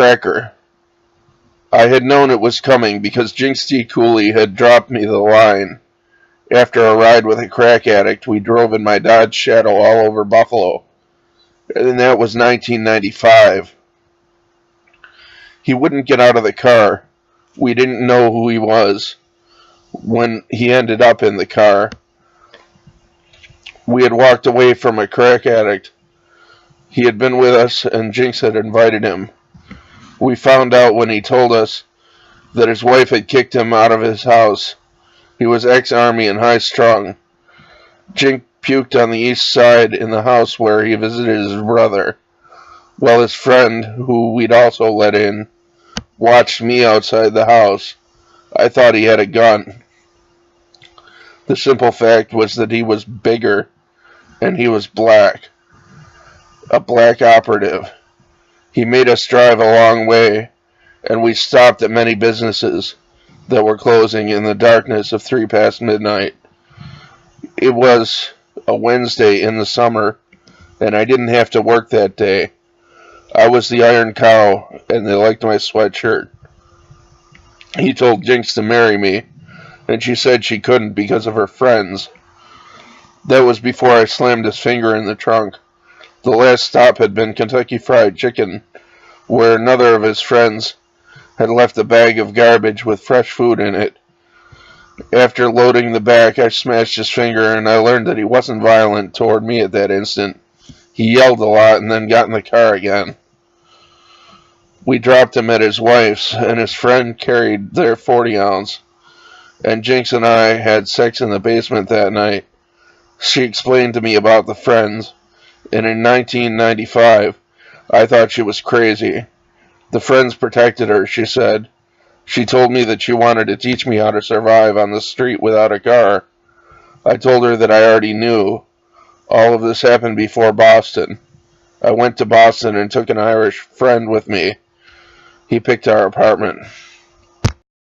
cracker. I had known it was coming because Jinx T. Cooley had dropped me the line. After a ride with a crack addict, we drove in my Dodge Shadow all over Buffalo. And that was 1995. He wouldn't get out of the car. We didn't know who he was when he ended up in the car. We had walked away from a crack addict. He had been with us, and Jinx had invited him. We found out when he told us that his wife had kicked him out of his house. He was ex-Army and high-strung. Jinx puked on the east side in the house where he visited his brother, while his friend, who we'd also let in, watched me outside the house. I thought he had a gun. The simple fact was that he was bigger, and he was black. A black operative. He made us drive a long way, and we stopped at many businesses that were closing in the darkness of 3 past midnight. It was a Wednesday in the summer, and I didn't have to work that day. I was the Iron Cow, and they liked my sweatshirt. He told Jinx to marry me, and she said she couldn't because of her friends. That was before I slammed his finger in the trunk. The last stop had been Kentucky Fried Chicken, where another of his friends had left a bag of garbage with fresh food in it. After loading the bag, I smashed his finger, and I learned that he wasn't violent toward me at that instant. He yelled a lot and then got in the car again. We dropped him at his wife's, and his friend carried their 40-ounce, and Jinx and I had sex in the basement that night. She explained to me about the friends, and in 1995, I thought she was crazy. The friends protected her, she said. She told me that she wanted to teach me how to survive on the street without a car. I told her that I already knew. All of this happened before Boston. I went to Boston and took an Irish friend with me. He picked our apartment.